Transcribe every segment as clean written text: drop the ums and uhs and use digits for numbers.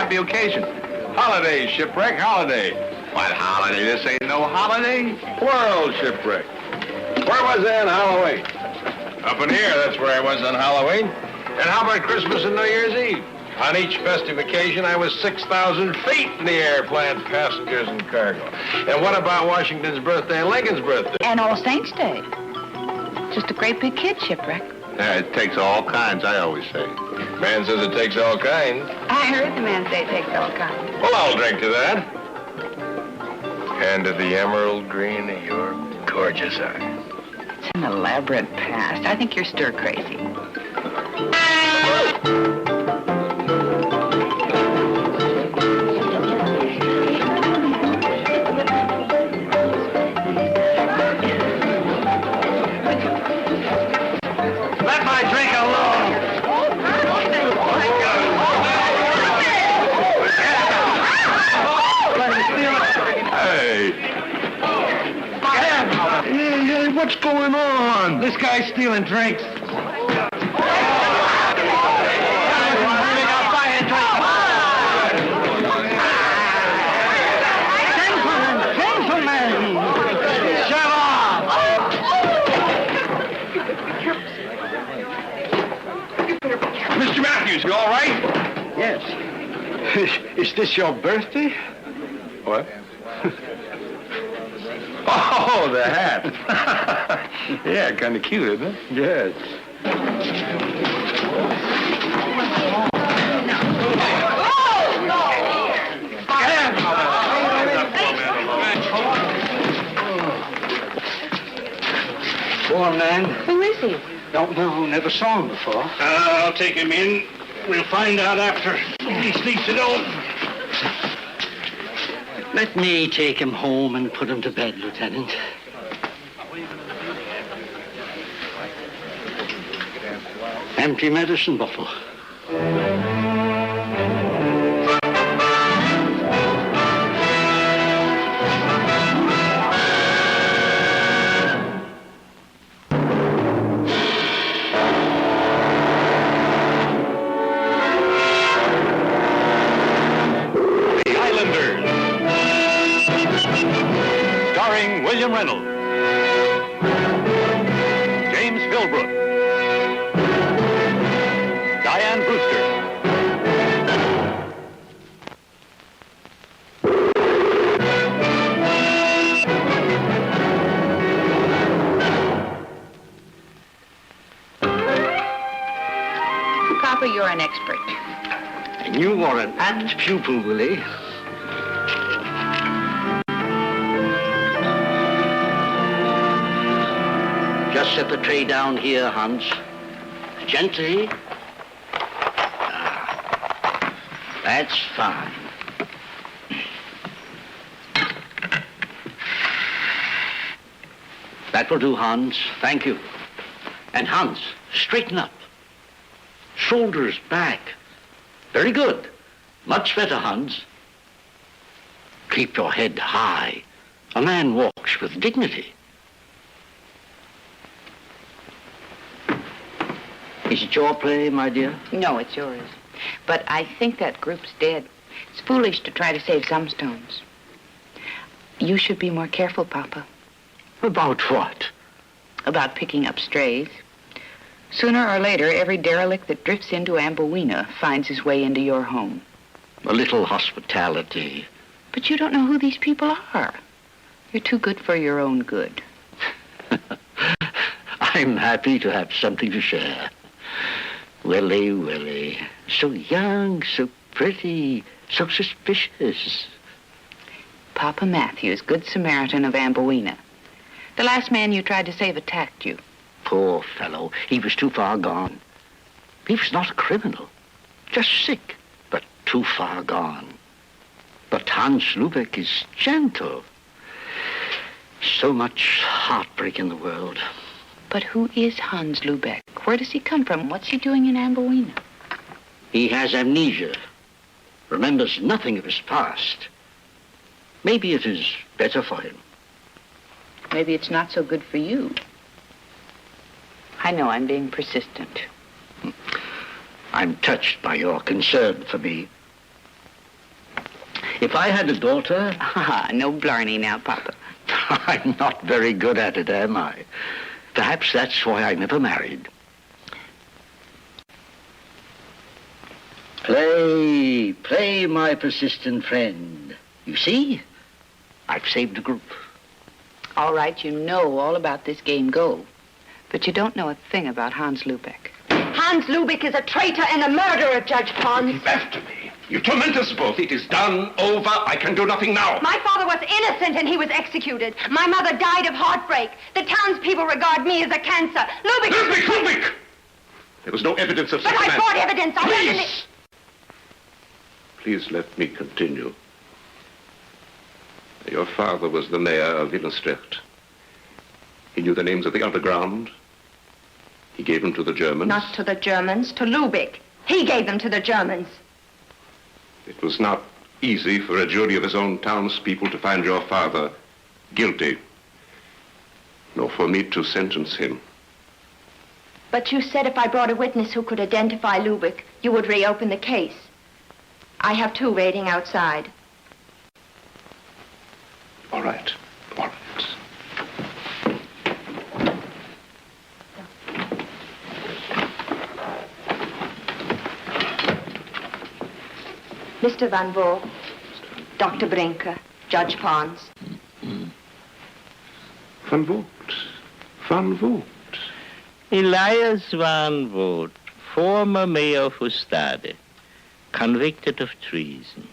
happy occasion. Holiday, shipwreck, holiday. What holiday? This ain't no holiday. World shipwreck. Where was I on Halloween? Up in here, that's where I was on Halloween. And how about Christmas and New Year's Eve? On each festive occasion, I was 6,000 feet in the air flying passengers and cargo. And what about Washington's birthday and Lincoln's birthday? And All Saints' Day. Just a great big kid shipwreck. Yeah, it takes all kinds, I always say. Man says it takes all kinds. I heard the man say it takes all kinds. Well, I'll drink to that. And to the emerald green of your gorgeous eyes. It's an elaborate past. I think you're stir crazy. Let my drink alone. Hey. Hey, what's going on? This guy's stealing drinks. Gentlemen! Shut up! Mr. Matthews, you all right? Yes. Is this your birthday? What? Oh, the hat. Yeah, kind of cute, isn't it? Yes. Poor man. Who is he? Don't know. Never saw him before. I'll take him in. We'll find out after he sleeps it over. Let me take him home and put him to bed, Lieutenant. Empty medicine bottle. William Reynolds, James Philbrook, Diane Brewster. Papa, you're an expert. And you are an apt pupil, Willie. Just set the tray down here, Hans. Gently. Ah, that's fine. That will do, Hans. Thank you. And Hans, straighten up. Shoulders back. Very good. Much better, Hans. Keep your head high. A man walks with dignity. Is it your play, my dear? No, it's yours. But I think that group's dead. It's foolish to try to save some stones. You should be more careful, Papa. About what? About picking up strays. Sooner or later, every derelict that drifts into Amboina finds his way into your home. A little hospitality. But you don't know who these people are. You're too good for your own good. I'm happy to have something to share. Willie, Willie. So young, so pretty, so suspicious. Papa Matthews, Good Samaritan of Amboina. The last man you tried to save attacked you. Poor fellow. He was too far gone. He was not a criminal. Just sick, but too far gone. But Hans Lubeck is gentle. So much heartbreak in the world. But who is Hans Lubeck? Where does he come from? What's he doing in Amboina? He has amnesia. Remembers nothing of his past. Maybe it is better for him. Maybe it's not so good for you. I know I'm being persistent. I'm touched by your concern for me. If I had a daughter... Ah, no blarney now, Papa. I'm not very good at it, am I? Perhaps that's why I never married. Play, my persistent friend. You see, I've saved the group. All right, you know all about this game Go, but you don't know a thing about Hans Lubeck. Hans Lubeck is a traitor and a murderer, Judge Pons. Keep after me. You torment us both. It is done, over. I can do nothing now. My father was innocent and he was executed. My mother died of heartbreak. The townspeople regard me as a cancer. Lubeck... Lubeck! There was no evidence of such a man. But I brought evidence. Please let me continue. Your father was the mayor of Innenstrecht. He knew the names of the underground. He gave them to the Germans. Not to the Germans, to Lubeck. He gave them to the Germans. It was not easy for a jury of his own townspeople to find your father guilty, nor for me to sentence him. But you said if I brought a witness who could identify Lubeck, you would reopen the case. I have two waiting outside. All right. Mr. Van Vogt, Dr. Brinker, Judge Pons. Van Vogt. Elias Van Vogt, former mayor of Ostade, convicted of treason.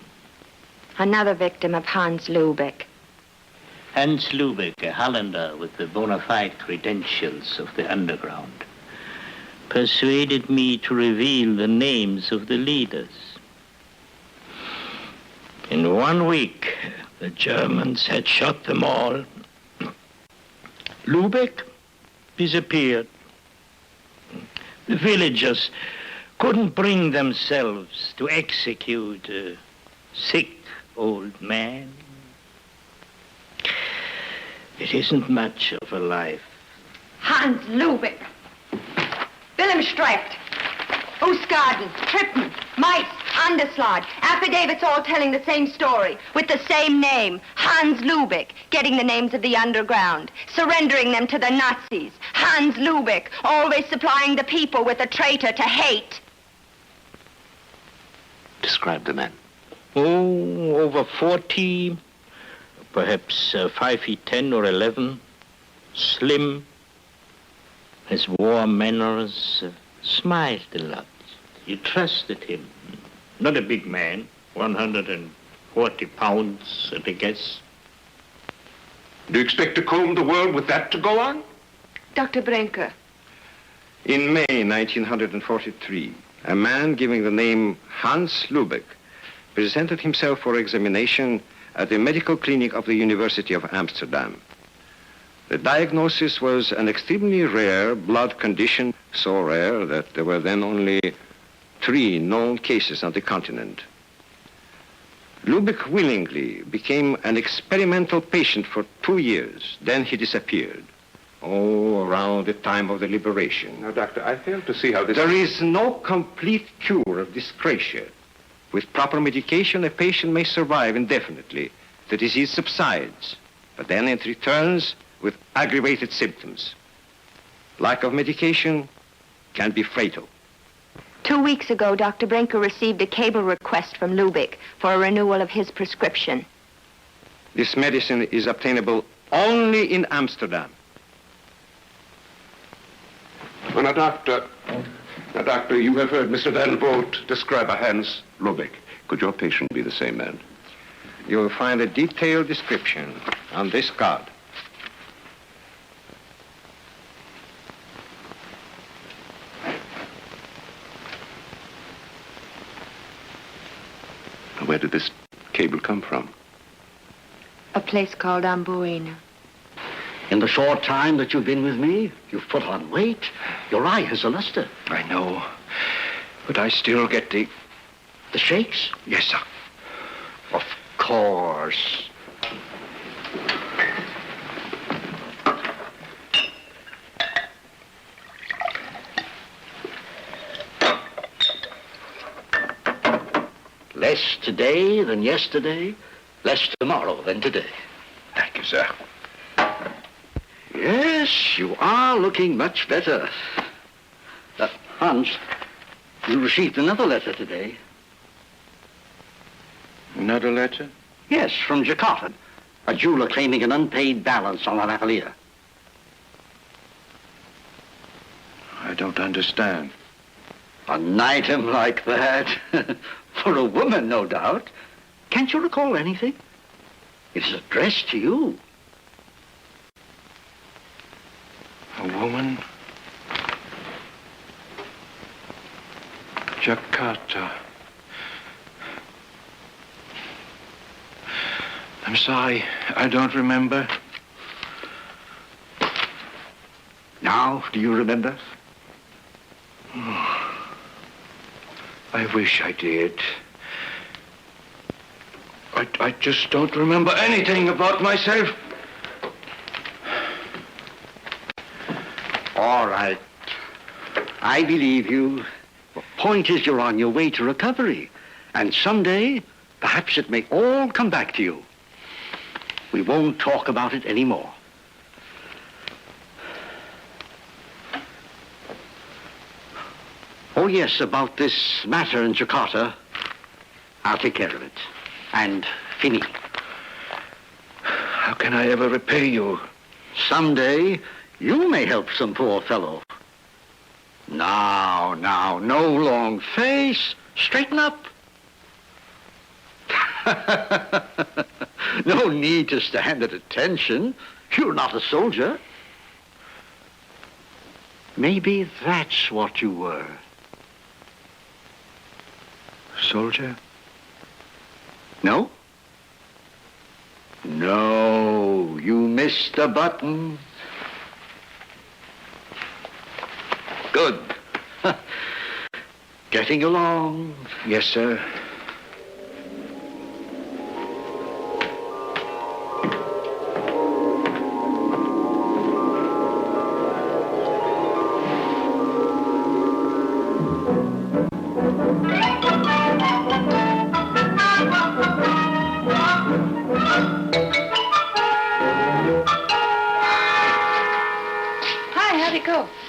Another victim of Hans Lubeck. Hans Lubeck, a Hollander with the bona fide credentials of the underground, persuaded me to reveal the names of the leaders. In 1 week, the Germans had shot them all. Lubeck disappeared. The villagers couldn't bring themselves to execute a sick old man. It isn't much of a life. Hans Lubeck. Wilhelmina, Oostgarden, Trippen, Meis, Anderslaad. Affidavits all telling the same story, with the same name. Hans Lubeck, getting the names of the underground, surrendering them to the Nazis. Hans Lubeck, always supplying the people with a traitor to hate. Describe the men. Oh, over 40, perhaps 5 feet 10 or 11, slim, has warm manners, smiled a lot. You trusted him. Not a big man, 140 pounds at a guess. Do you expect to comb the world with that to go on? Dr. Brinker. In May 1943, a man giving the name Hans Lubeck presented himself for examination at the medical clinic of the University of Amsterdam. The diagnosis was an extremely rare blood condition, so rare that there were then only 3 known cases on the continent. Lubeck willingly became an experimental patient for 2 years. Then he disappeared. Oh, around the time of the liberation. Now, Doctor, I fail to see how this... There is no complete cure of dyscrasia. With proper medication, a patient may survive indefinitely. The disease subsides, but then it returns with aggravated symptoms. Lack of medication can be fatal. 2 weeks ago, Dr. Brinker received a cable request from Lubeck for a renewal of his prescription. This medicine is obtainable only in Amsterdam. Well, now, Doctor, you have heard Mr. Van Vogt describe a Hans Lubeck. Could your patient be the same man? You will find a detailed description on this card. Where did this cable come from? A place called Amboina. In the short time that you've been with me, you've put on weight. Your eye has a luster. I know, but I still get the shakes? Yes, sir. Of course. Less today than yesterday, less tomorrow than today. Thank you, sir. Yes, you are looking much better. Hans, you received another letter today. Another letter? Yes, from Jakarta. A jeweler claiming an unpaid balance on an atelier. I don't understand. An item like that? For a woman, no doubt. Can't you recall anything? It's addressed to you. A woman? Jakarta. I'm sorry, I don't remember. Now, do you remember? I wish I did. I just don't remember anything about myself. All right. I believe you. The point is you're on your way to recovery. And someday, perhaps it may all come back to you. We won't talk about it anymore. Oh, yes, about this matter in Jakarta. I'll take care of it. And fini. How can I ever repay you? Someday, you may help some poor fellow. Now, no long face. Straighten up. No need to stand at attention. You're not a soldier. Maybe that's what you were. Soldier? No? No, you missed the button. Good. Getting along. Yes, sir.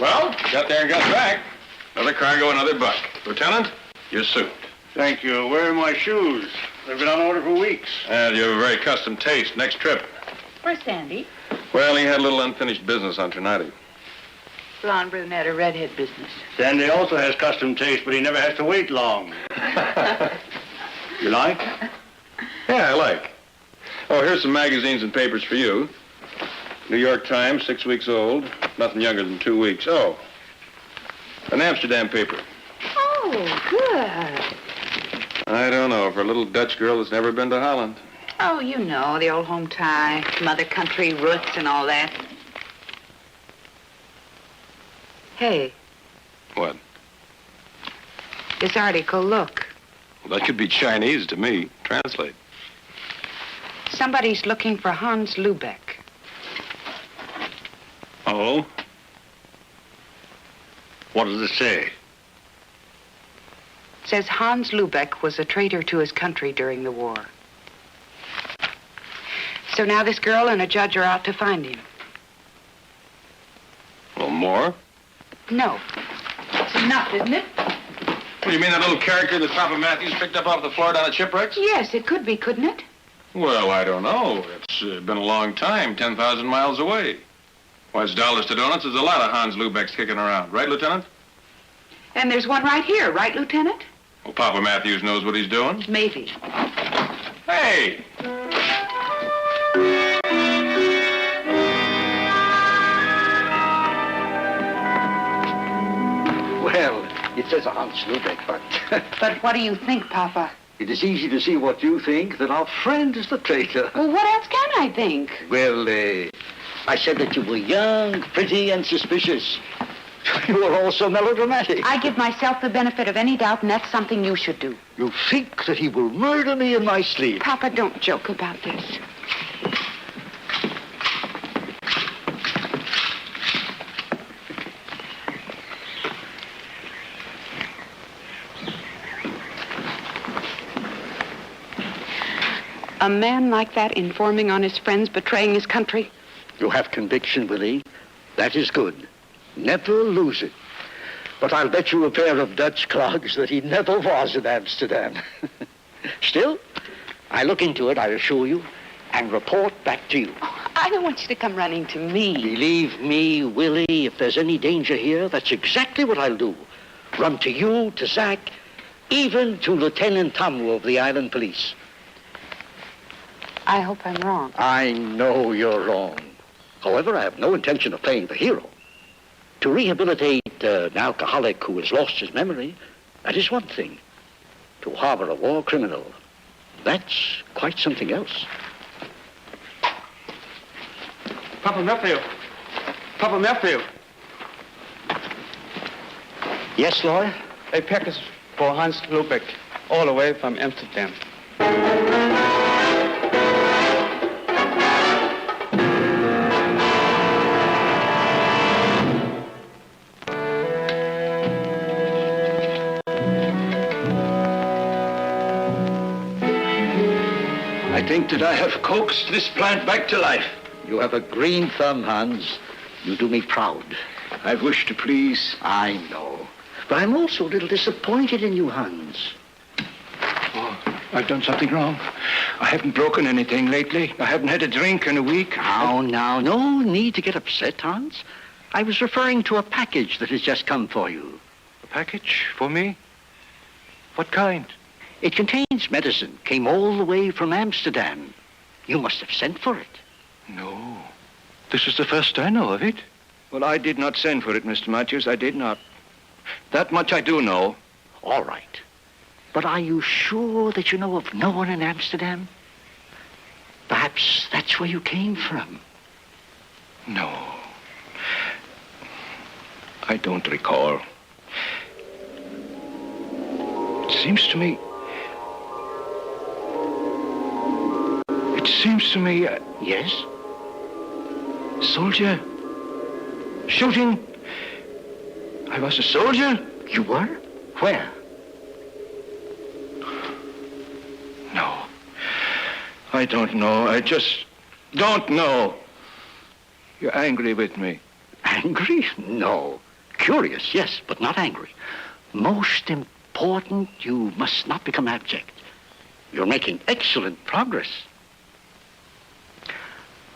Well, got there and got back. Another cargo, another buck. Lieutenant, your suit. Thank you. Where are my shoes? They've been on order for weeks. And you have a very custom taste. Next trip. Where's Sandy? Well, he had a little unfinished business on Trinidad. Blonde, brunette, or redhead business. Sandy also has custom taste, but he never has to wait long. You like? Yeah, I like. Oh, here's some magazines and papers for you. New York Times, 6 weeks old. Nothing younger than 2 weeks. Oh, an Amsterdam paper. Oh, good. I don't know, for a little Dutch girl that's never been to Holland. Oh, you know, the old home tie, mother country roots and all that. Hey. What? This article, look. Well, that could be Chinese to me. Translate. Somebody's looking for Hans Lubeck. Oh? What does it say? Says Hans Lubeck was a traitor to his country during the war. So now this girl and a judge are out to find him. Well, more? No. It's enough, isn't it? What, you mean that little character that Papa Matthews picked up off the floor down at Shipwrecks? Yes, it could be, couldn't it? Well, I don't know. It's been a long time, 10,000 miles away. Why, it's dollars to donuts. There's a lot of Hans Lubecks kicking around. Right, Lieutenant? And there's one right here, right, Lieutenant? Well, Papa Matthews knows what he's doing. Maybe. Hey! Well, it says Hans Lubeck, but... But what do you think, Papa? It is easy to see what you think, that our friend is the traitor. Well, what else can I think? Well, I said that you were young, pretty, and suspicious. You were also melodramatic. I give myself the benefit of any doubt, and that's something you should do. You think that he will murder me in my sleep. Papa, don't joke about this. A man like that informing on his friends, betraying his country? You have conviction, Willie. That is good. Never lose it. But I'll bet you a pair of Dutch clogs that he never was in Amsterdam. Still, I look into it, I assure you, and report back to you. Oh, I don't want you to come running to me. Believe me, Willie, if there's any danger here, that's exactly what I'll do. Run to you, to Zack, even to Lieutenant Tamu of the Island Police. I hope I'm wrong. I know you're wrong. However, I have no intention of playing the hero. To rehabilitate an alcoholic who has lost his memory, that is one thing. To harbor a war criminal, that's quite something else. Papa Matthew. Papa Matthew. Yes, Lloyd? A package for Hans Lubeck, all the way from Amsterdam. I think that I have coaxed this plant back to life. You have a green thumb, Hans. You do me proud. I've wished to please. I know. But I'm also a little disappointed in you, Hans. Oh, I've done something wrong. I haven't broken anything lately. I haven't had a drink in a week. Now, no need to get upset, Hans. I was referring to a package that has just come for you. A package for me? What kind? It contains medicine. Came all the way from Amsterdam. You must have sent for it. No. This is the first I know of it. Well, I did not send for it, Mr. Matthews. I did not. That much I do know. All right. But are you sure that you know of no one in Amsterdam? Perhaps that's where you came from. No. I don't recall. It seems to me... Yes? Soldier. Shooting. I was a soldier. You were? Where? No. I don't know. I just don't know. You're angry with me. Angry? No. Curious, yes, but not angry. Most important, you must not become abject. You're making excellent progress.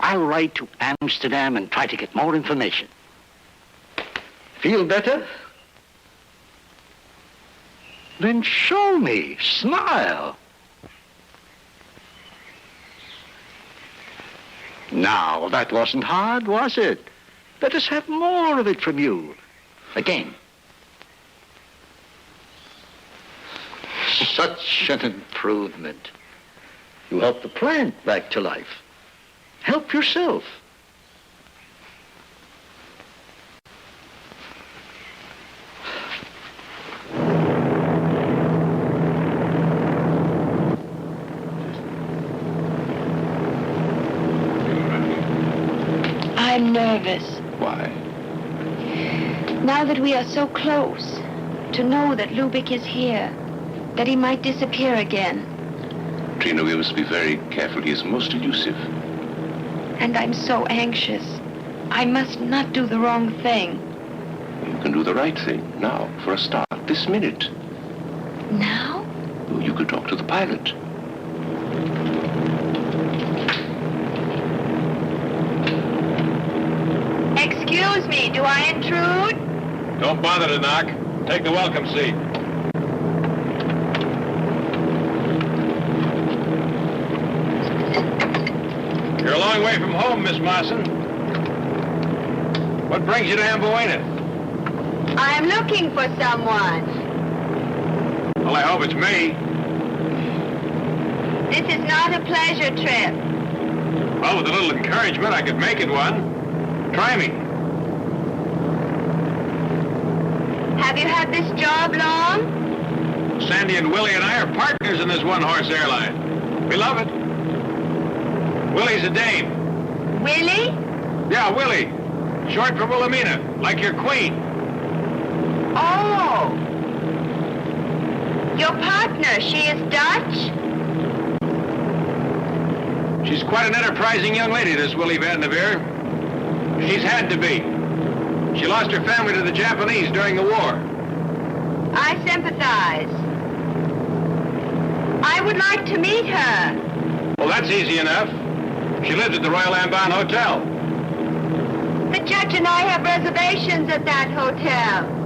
I'll write to Amsterdam and try to get more information. Feel better? Then show me. Smile. Now, that wasn't hard, was it? Let us have more of it from you. Again. Such an improvement. You helped the plant back to life. Help yourself. I'm nervous. Why? Now that we are so close, to know that Lubeck is here, that he might disappear again. Trina, we must be very careful. He is most elusive. And I'm so anxious. I must not do the wrong thing. You can do the right thing now, for a start, this minute. Now? You could talk to the pilot. Excuse me, do I intrude? Don't bother to knock. Take the welcome seat. You're a long way from home, Miss Mawson. What brings you to Amboina? I'm looking for someone. Well, I hope it's me. This is not a pleasure trip. Well, with a little encouragement, I could make it one. Try me. Have you had this job long? Sandy and Willie and I are partners in this one-horse airline. We love it. Willie's a dame. Willie? Yeah, Willie. Short for Wilhelmina, like your queen. Oh. Your partner, she is Dutch? She's quite an enterprising young lady, this Willie Vanderveer. She's had to be. She lost her family to the Japanese during the war. I sympathize. I would like to meet her. Well, that's easy enough. She lives at the Royal Ambon Hotel. The judge and I have reservations at that hotel.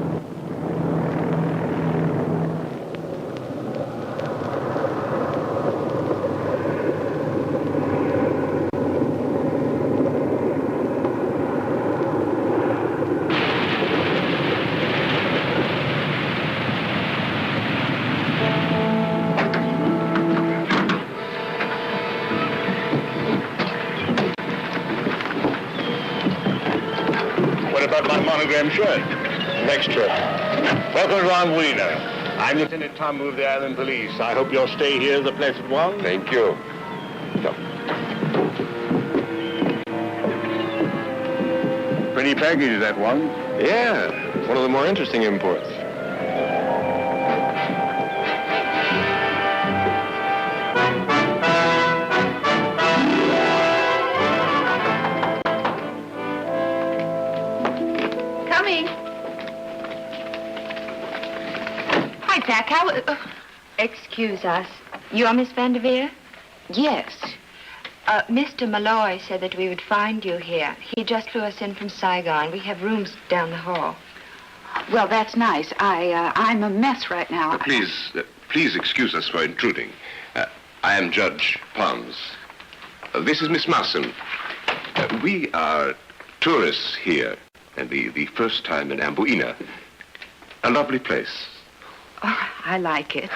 Monogram shirt. Next trip. Welcome to Wilhelmina. I'm Lieutenant Tom of the Island Police. I hope you'll stay here, the Blessed One. Thank you. Pretty package, that one. Yeah, one of the more interesting imports. Hi, Zack. How... Excuse us. You're Miss Vanderveer? Yes. Mr. Malloy said that we would find you here. He just flew us in from Saigon. We have rooms down the hall. Well, that's nice. I'm a mess right now. Please excuse us for intruding. I am Judge Pons. This is Miss Marson. We are tourists here, and the first time in Amboina. A lovely place. Oh, I like it.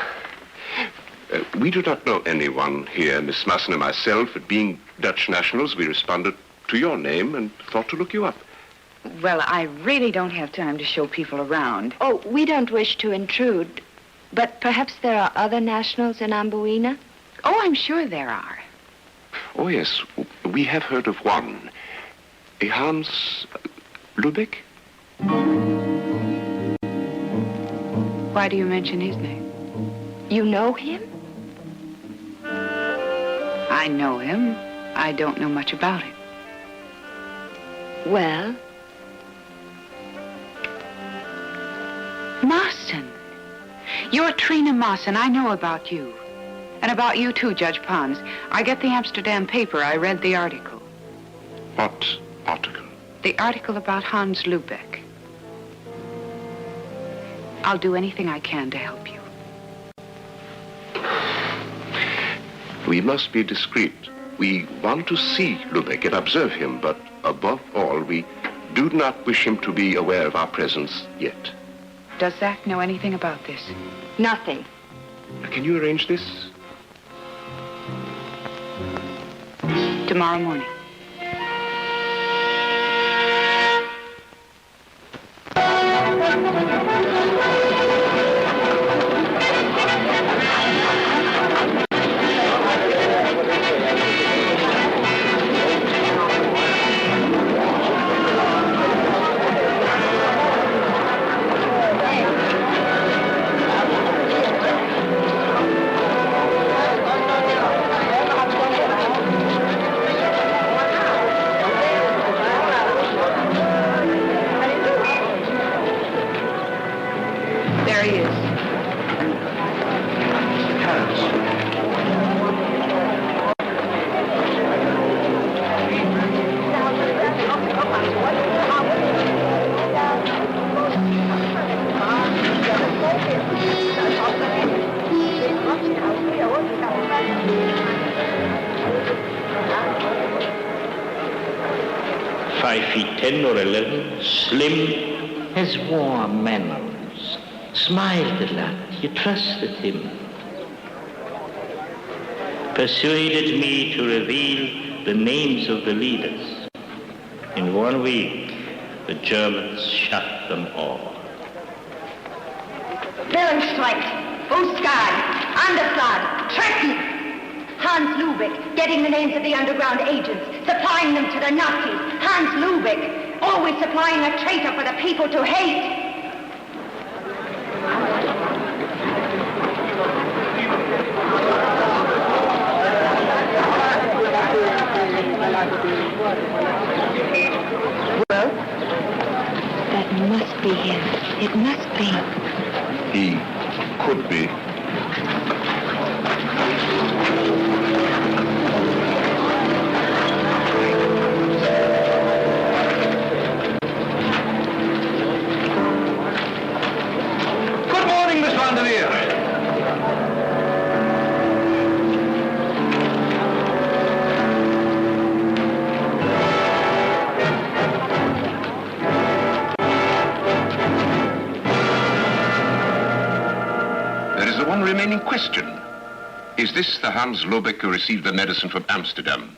We do not know anyone here, Miss Marson and myself. But being Dutch nationals, we responded to your name and thought to look you up. Well, I really don't have time to show people around. Oh, we don't wish to intrude, but perhaps there are other nationals in Amboina? Oh, I'm sure there are. Oh, yes. We have heard of one. A Hans Lubeck? Why do you mention his name? You know him? I know him. I don't know much about him. Well? Mawson. You're Trina Mawson. I know about you. And about you, too, Judge Pons. I get the Amsterdam paper. I read the article. What article? The article about Hans Lubeck. I'll do anything I can to help you. We must be discreet. We want to see Lubeck and observe him, but above all, we do not wish him to be aware of our presence yet. Does Zack know anything about this? Nothing. Can you arrange this? Tomorrow morning. Or 11, slim, has warm manners, smiled a lot, you trusted him. Persuaded me to reveal the names of the leaders. In 1 week, the Germans shot them all. Wilhelmina, Oskar, Anderslad, Tretten. Hans Lubeck, getting the names of the underground agents, supplying them to the Nazis. Hans Lubeck, always supplying a traitor for the people to hate. Well? That must be him. It must be. He could be. Good morning, Miss Vanderveer. There is the one remaining question. Is this the Hans Lubeck who received the medicine from Amsterdam?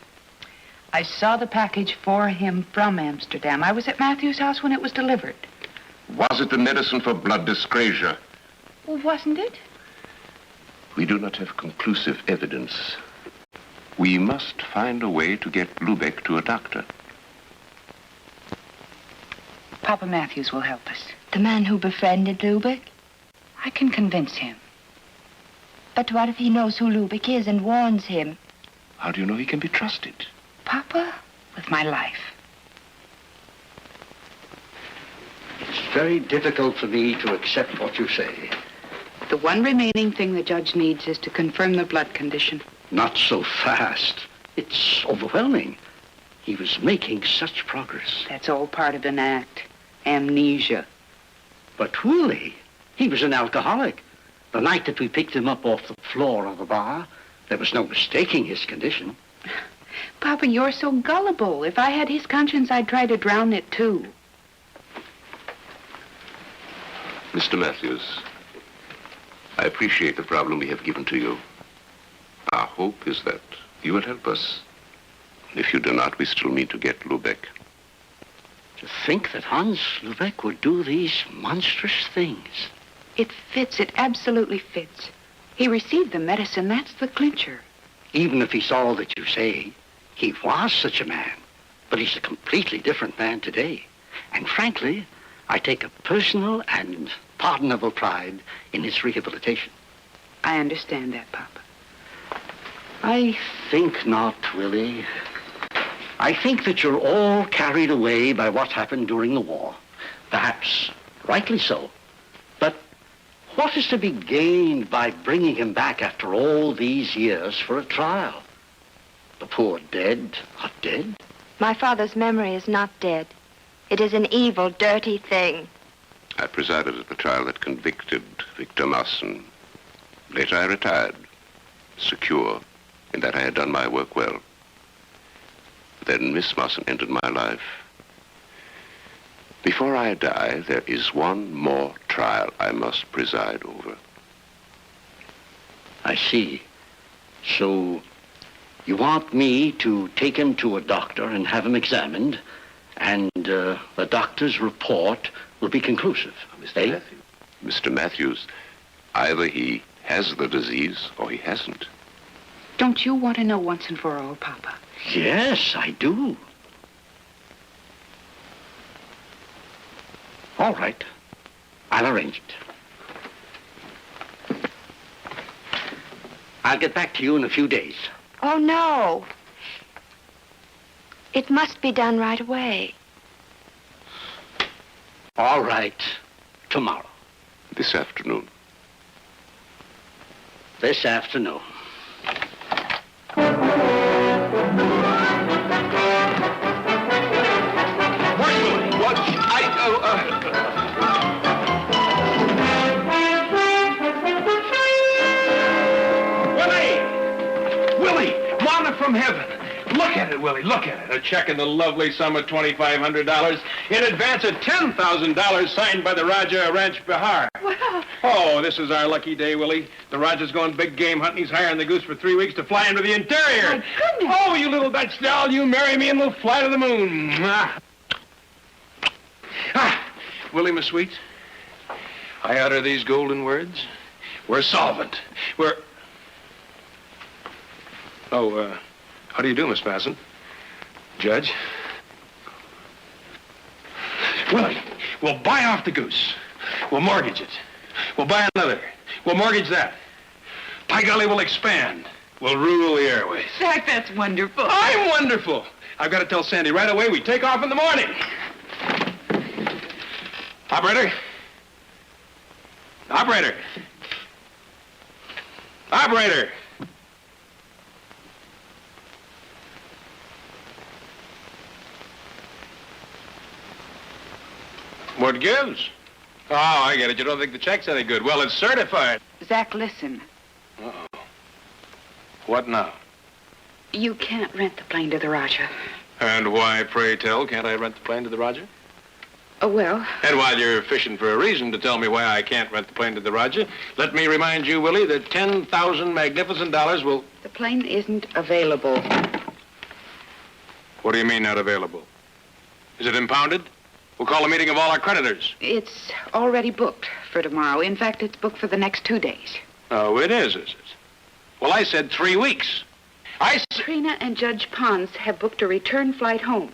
I saw the package for him from Amsterdam. I was at Matthew's house when it was delivered. Was it the medicine for blood dyscrasia? Well, wasn't it? We do not have conclusive evidence. We must find a way to get Lubeck to a doctor. Papa Matthews will help us. The man who befriended Lubeck? I can convince him. But what if he knows who Lubeck is and warns him? How do you know he can be trusted? Papa, with my life. It's very difficult for me to accept what you say. The one remaining thing the judge needs is to confirm the blood condition. Not so fast. It's overwhelming. He was making such progress. That's all part of an act. Amnesia. But Willie, he was an alcoholic. The night that we picked him up off the floor of the bar, there was no mistaking his condition. Papa, you're so gullible. If I had his conscience, I'd try to drown it, too. Mr. Matthews, I appreciate the problem we have given to you. Our hope is that you will help us. If you do not, we still mean to get Lubeck. To think that Hans Lubeck would do these monstrous things. It fits. It absolutely fits. He received the medicine. That's the clincher. Even if he's all that you say, he was such a man. But he's a completely different man today. And frankly, I take a personal and pardonable pride in his rehabilitation. I understand that, Papa. I think not, Willie. I think that you're all carried away by what happened during the war. Perhaps rightly so. But what is to be gained by bringing him back after all these years for a trial? The poor dead are dead. My father's memory is not dead. It is an evil, dirty thing. I presided at the trial that convicted Victor Masson. Later I retired, secure in that I had done my work well. Then Miss Masson entered my life. Before I die, there is one more trial I must preside over. I see. So you want me to take him to a doctor and have him examined, and the doctor's report will be conclusive. Mr. Matthews, either he has the disease or he hasn't. Don't you want to know once and for all, Papa? Yes, I do. All right. I'll arrange it. I'll get back to you in a few days. Oh, no. It must be done right away. All right. Tomorrow. This afternoon. This afternoon. Willie, manna from heaven. Look at it, Willie, look at it. A check in the lovely sum of $2,500 in advance of $10,000 signed by the Raja of Ranch Bihar. Well. Oh, this is our lucky day, Willie. The Raja's going big game hunting. He's hiring the goose for 3 weeks to fly into the interior. My goodness. Oh, you little Dutch doll, you marry me and we'll fly to the moon. Willie, my sweet, I utter these golden words. We're solvent. How do you do, Miss Masson? Judge? Willie, we'll buy off the goose. We'll mortgage it. We'll buy another. We'll mortgage that. By golly, we'll expand. We'll rule the airways. Zack, that's wonderful. I'm wonderful. I've got to tell Sandy right away we take off in the morning. Operator? Operator? Operator! What gives? Oh, I get it. You don't think the check's any good. Well, it's certified. Zack, listen. Uh-oh. What now? You can't rent the plane to the Raja. And why, pray tell, can't I rent the plane to the Raja? Oh, well, And while you're fishing for a reason to tell me why I can't rent the plane to the Raja, let me remind you, Willie, that 10,000 magnificent dollars will... the plane isn't available. What do you mean, not available? Is it impounded? We'll call a meeting of all our creditors. It's already booked for tomorrow. In fact, it's booked for the next 2 days. Oh, it is it? Well, I said 3 weeks. Trina and Judge Pons have booked a return flight home.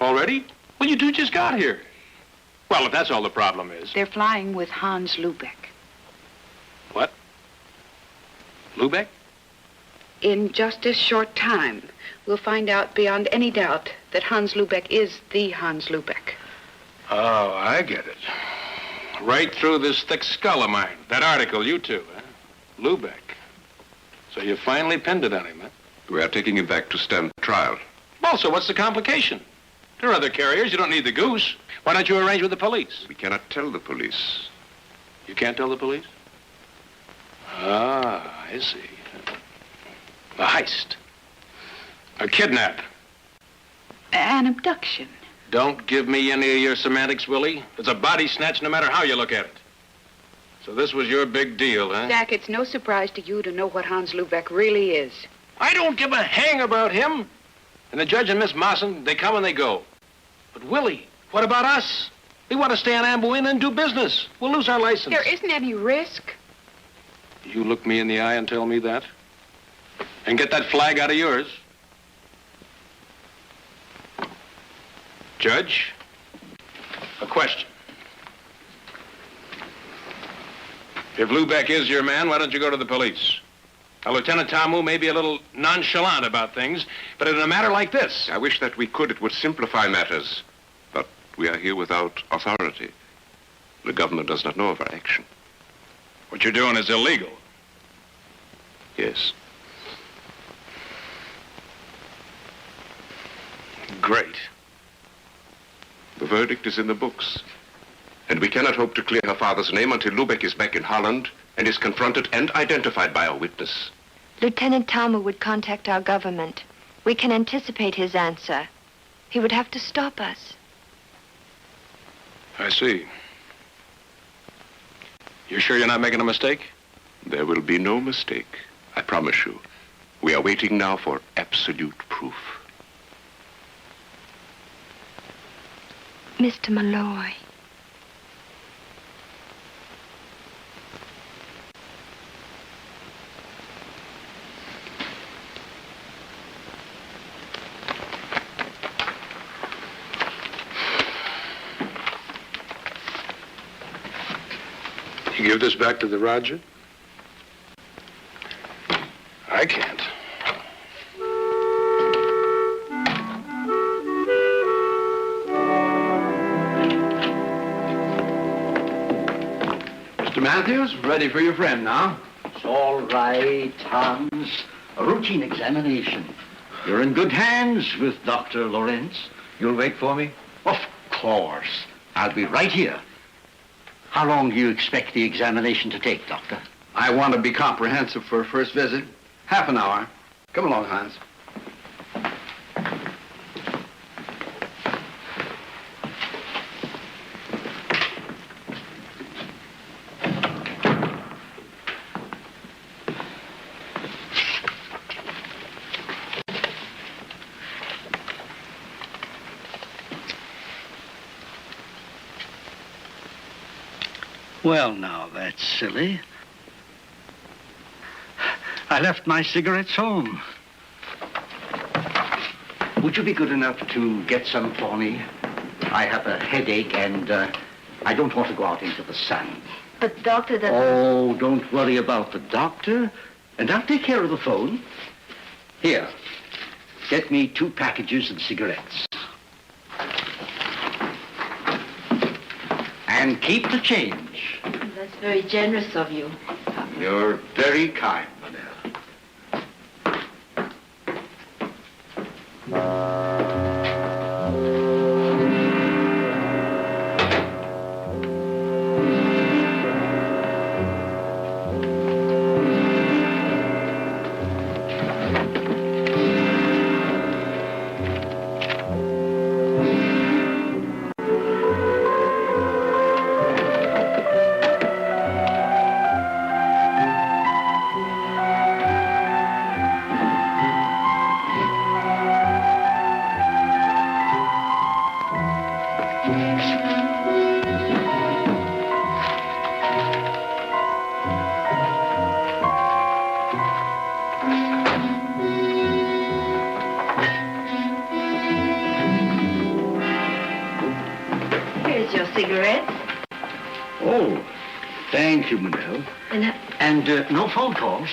Already? Well, you two just got here. Well, if that's all the problem is. They're flying with Hans Lubeck. What? Lubeck? In just a short time, we'll find out beyond any doubt that Hans Lubeck is the Hans Lubeck. Oh, I get it. Right through this thick skull of mine. That article, you two, huh? Lubeck. So you finally pinned it on him, huh? We are taking him back to stand trial. Well, so what's the complication? There are other carriers. You don't need the goose. Why don't you arrange with the police? We cannot tell the police. You can't tell the police? Ah, I see. A heist. A kidnap. An abduction. Don't give me any of your semantics, Willie. It's a body snatch no matter how you look at it. So this was your big deal, huh? Zack, it's no surprise to you to know what Hans Lubeck really is. I don't give a hang about him. And the judge and Miss Mawson, they come and they go. But Willie, what about us? We want to stay on Ambo Inn and do business. We'll lose our license. There isn't any risk. You look me in the eye and tell me that? And get that flag out of yours. Judge, a question. If Lubeck is your man, why don't you go to the police? Now, Lieutenant Tamu may be a little nonchalant about things, but in a matter like this... I wish that we could. It would simplify matters. But we are here without authority. The government does not know of our action. What you're doing is illegal. Yes. Great. The verdict is in the books. And we cannot hope to clear her father's name until Lubeck is back in Holland and is confronted and identified by a witness. Lieutenant Tamu would contact our government. We can anticipate his answer. He would have to stop us. I see. You're sure you're not making a mistake? There will be no mistake, I promise you. We are waiting now for absolute proof. Mr. Malloy. You give this back to the Roger? I can't. Mr. Matthews, ready for your friend now. It's all right, Hans. A routine examination. You're in good hands with Dr. Lawrence. You'll wait for me? Of course. I'll be right here. How long do you expect the examination to take, Doctor? I want to be comprehensive for a first visit. Half an hour. Come along, Hans. Well, now, that's silly. I left my cigarettes home. Would you be good enough to get some for me? I have a headache and I don't want to go out into the sun. But, Doctor, the... Oh, don't worry about the doctor. And I'll take care of the phone. Here, get me 2 packages of cigarettes. And keep the change. That's very generous of you. You're very kind, Manel. Here's your cigarette. Oh, thank you, Manel. And no phone calls?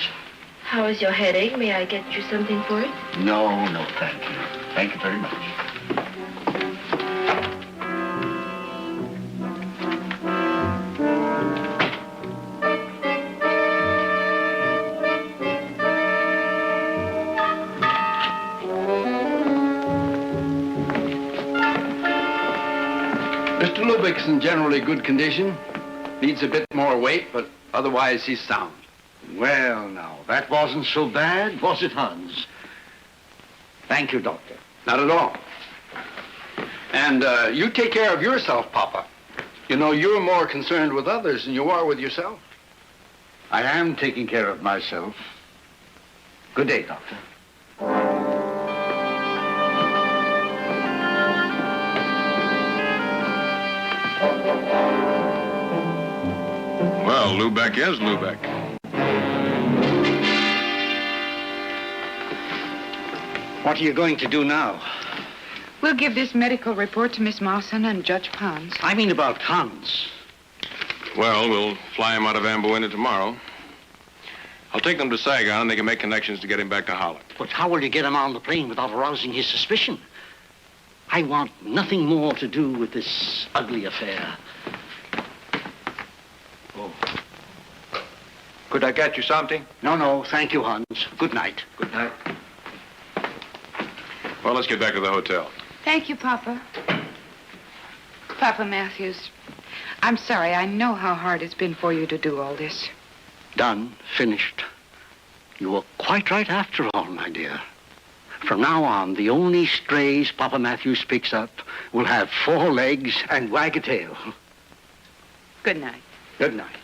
How is your headache? May I get you something for it? No, thank you. Thank you very much. Mr. Lubeck's in generally good condition. Needs a bit more weight, but otherwise he's sound. Well, now, that wasn't so bad, was it, Hans? Thank you, Doctor. Not at all. And you take care of yourself, Papa. You know, you're more concerned with others than you are with yourself. I am taking care of myself. Good day, Doctor. Well, Lubeck is Lubeck. What are you going to do now? We'll give this medical report to Miss Mawson and Judge Pons. I mean about Hans. Well, we'll fly him out of Amboina tomorrow. I'll take them to Saigon and they can make connections to get him back to Holland. But how will you get him on the plane without arousing his suspicion? I want nothing more to do with this ugly affair. Oh. Could I get you something? No, thank you, Hans. Good night. Good night. Well, let's get back to the hotel. Thank you, Papa. Papa Matthews, I'm sorry. I know how hard it's been for you to do all this. Done. Finished. You were quite right after all, my dear. From now on, the only strays Papa Matthews picks up will have 4 legs and wag a tail. Good night. Good night.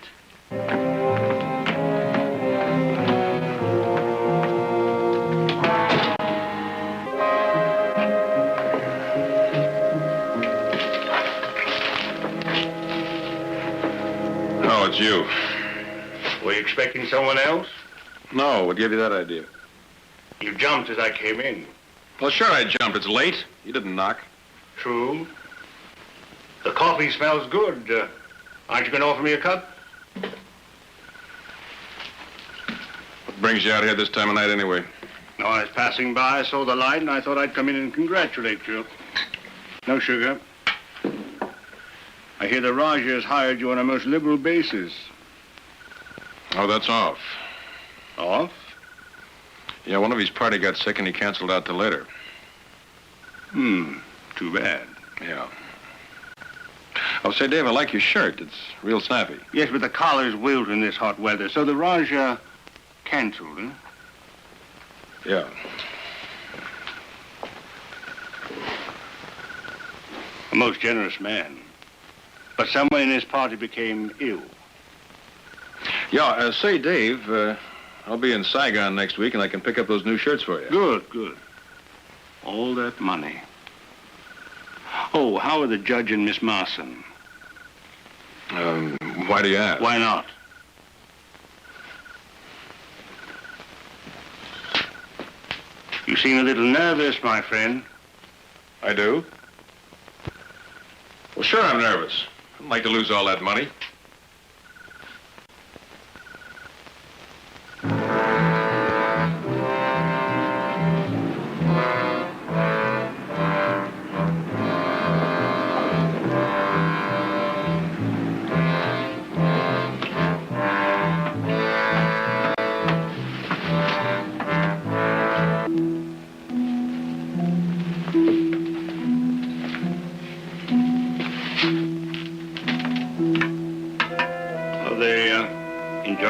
Oh, it's you. Were you expecting someone else? No, what gave you that idea? You jumped as I came in. Well, sure I jumped. It's late. You didn't knock. True. The coffee smells good. Aren't you going to offer me a cup? What brings you out here this time of night anyway? No, I was passing by, I saw the light, and I thought I'd come in and congratulate you. No sugar. I hear the Rajah has hired you on a most liberal basis. Oh, that's off. Off? Yeah, one of his party got sick and he canceled out till later. Too bad. Yeah. Oh, say, Dave, I like your shirt. It's real snappy. Yes, but the collar's wilt in this hot weather, so the Rajah canceled, huh? Yeah. A most generous man. But someone in his party became ill. Yeah, say, Dave, I'll be in Saigon next week and I can pick up those new shirts for you. Good. All that money. Oh, how are the judge and Miss Marson? Why do you ask? Why not? You seem a little nervous, my friend. I do? Well, sure I'm nervous. I'd like to lose all that money.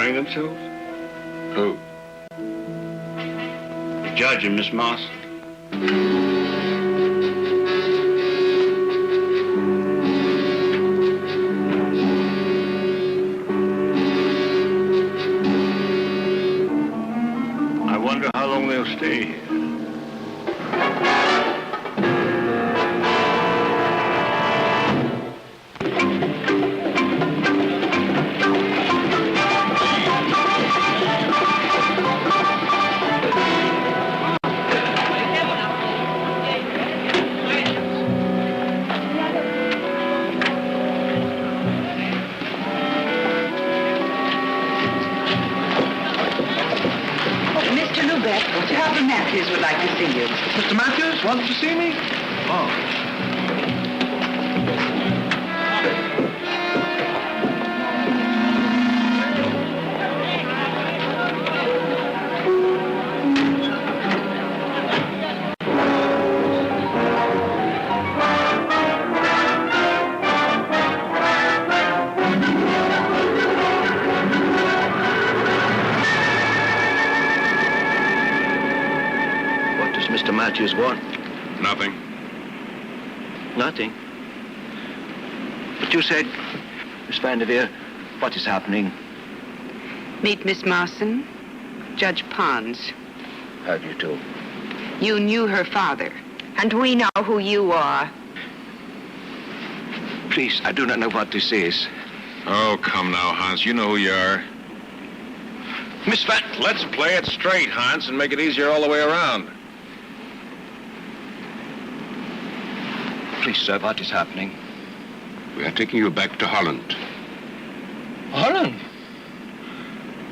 enjoying themselves? Who? The judge and Miss Mawson. I wonder how long they'll stay here. Mr. Lubeck, Captain Matthews would like to see you. Mr. Matthews, wanted to see me? Oh. What does Mr. Matthews want? Nothing. Nothing. But you said, Miss Vanderveer, what is happening? Meet Miss Mawson, Judge Pons. How do you do? You knew her father. And we know who you are. Please, I do not know what this is. Oh, come now, Hans. You know who you are. Miss Van... Let's play it straight, Hans, and make it easier all the way around. Please, sir, what is happening? We are taking you back to Holland. Holland?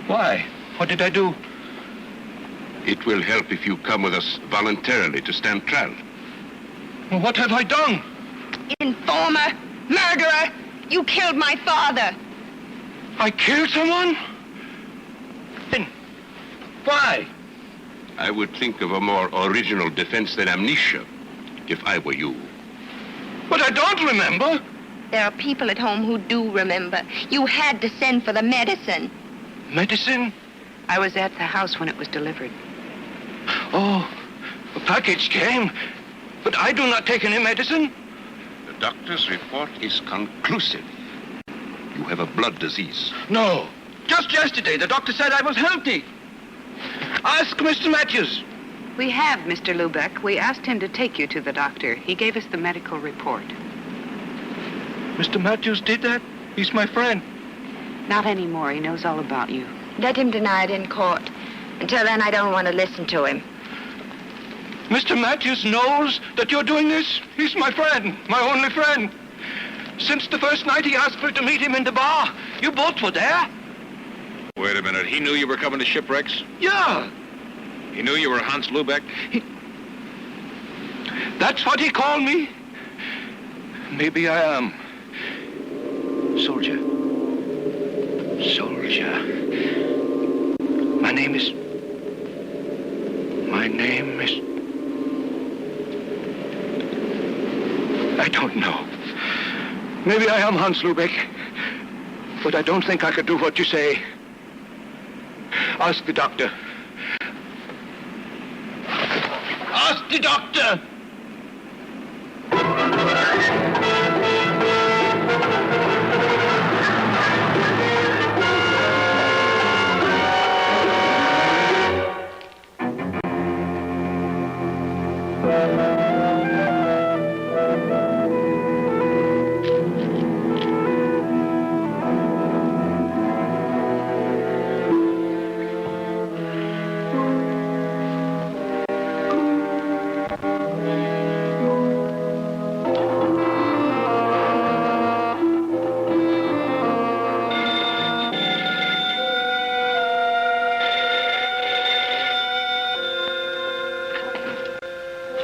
Why? What did I do? It will help if you come with us voluntarily to stand trial. What have I done? Informer, murderer, you killed my father. I killed someone? Then why? I would think of a more original defense than amnesia, if I were you. But I don't remember. There are people at home who do remember. You had to send for the medicine. Medicine? I was at the house when it was delivered. Oh, a package came, but I do not take any medicine. The doctor's report is conclusive. You have a blood disease. No. Just yesterday, the doctor said I was healthy. Ask Mr. Matthews. We have, Mr. Lubeck. We asked him to take you to the doctor. He gave us the medical report. Mr. Matthews did that? He's my friend. Not anymore. He knows all about you. Let him deny it in court. Until then, I don't want to listen to him. Mr. Matthews knows that you're doing this? He's my friend, my only friend. Since the first night he asked me to meet him in the bar. You both were there? Wait a minute. He knew you were coming to Shipwrecks? Yeah. He knew you were Hans Lubeck? That's what he called me. Maybe I am. Soldier. Soldier. My name is... I don't know. Maybe I am Hans Lubeck, but I don't think I could do what you say. Ask the doctor. Ask the doctor!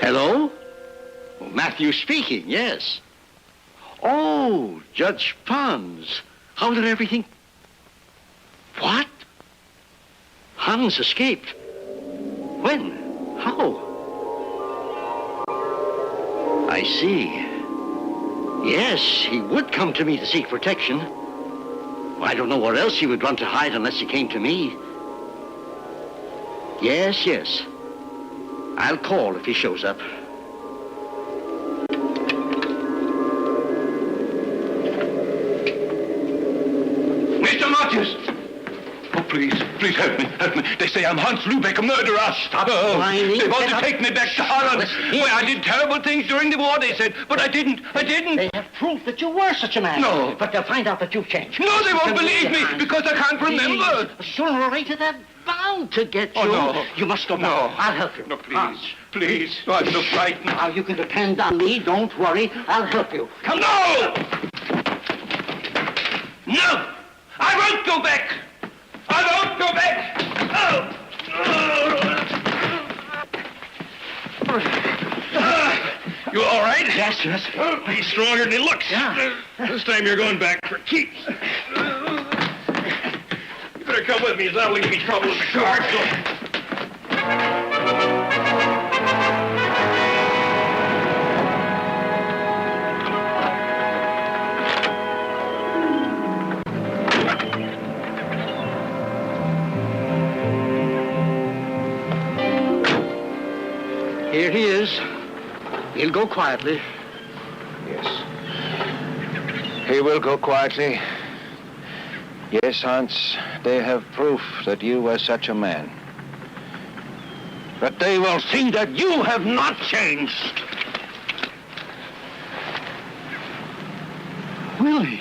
Hello? Oh, Matthew speaking, yes. Oh, Judge Pons. How did everything... What? Hans escaped. When? How? I see. Yes, he would come to me to seek protection. Well, I don't know where else he would run to hide unless he came to me. Yes, yes. I'll call if he shows up. Mr. Matthews! Oh, please help me. They say I'm Hans Lubeck, a murderer. Stop whining. They want to take me back to Holland. Well, I did terrible things during the war, they said, but I didn't. They have proof that you were such a man. No. But they'll find out that you've changed. No, they won't believe me because I can't remember. Sooner or later, they're bound to get you. Oh, no. You must go back. No. I'll help you. No, please. Oh, I'm so frightened. Now, you can depend on me. Don't worry. I'll help you. Come No! No! I won't go back! I won't go back! Oh! You all right? Yes. Oh, he's stronger than he looks. Yeah. This time you're going back for keeps. You better come with me, as that'll give me trouble in the car. Here he is. He'll go quietly. Yes. He will go quietly. Yes, Hans, they have proof that you were such a man. But they will see that you have not changed. Willie.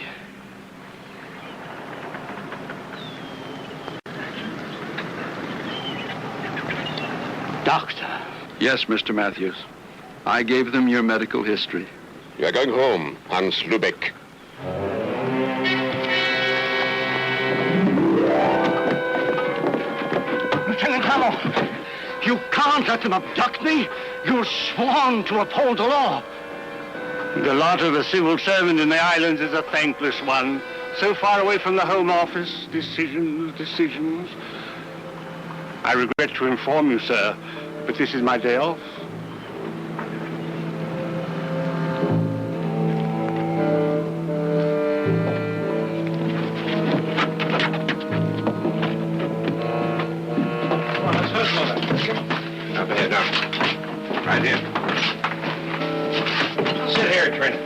Doctor. Yes, Mr. Matthews. I gave them your medical history. You are going home, Hans Lubeck. Lieutenant Hamel, you can't let them abduct me. You're sworn to uphold the law. The lot of a civil servant in the islands is a thankless one. So far away from the Home Office, decisions. I regret to inform you, sir, but this is my day off. Up ahead now. Right here. Sit here, Trent.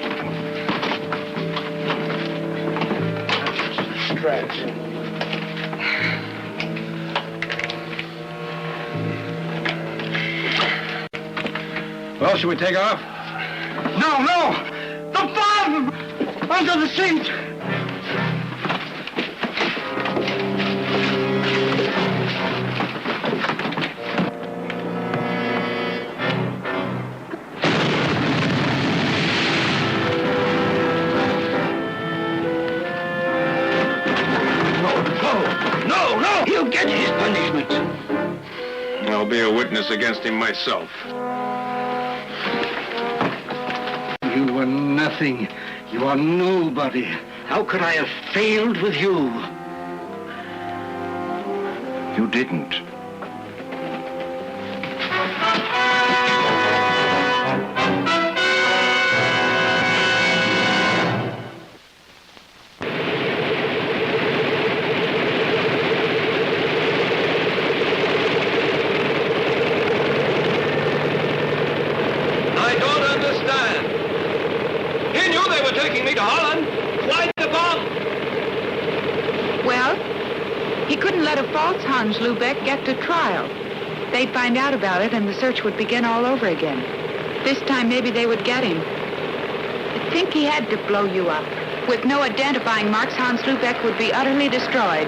Well, should we take off? No! The bomb! Under the seat! No! He'll get his punishment. I'll be a witness against him myself. You were nothing. You are nobody. How could I have failed with you? You didn't. I don't understand. He knew they were taking me to Holland. Why the bomb? Well, he couldn't let a false Hans Lubeck get to trial. They'd find out about it and the search would begin all over again. This time maybe they would get him. I think he had to blow you up. With no identifying marks, Hans Lubeck would be utterly destroyed.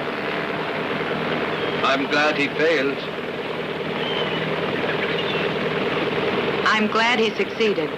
I'm glad he failed. I'm glad he succeeded.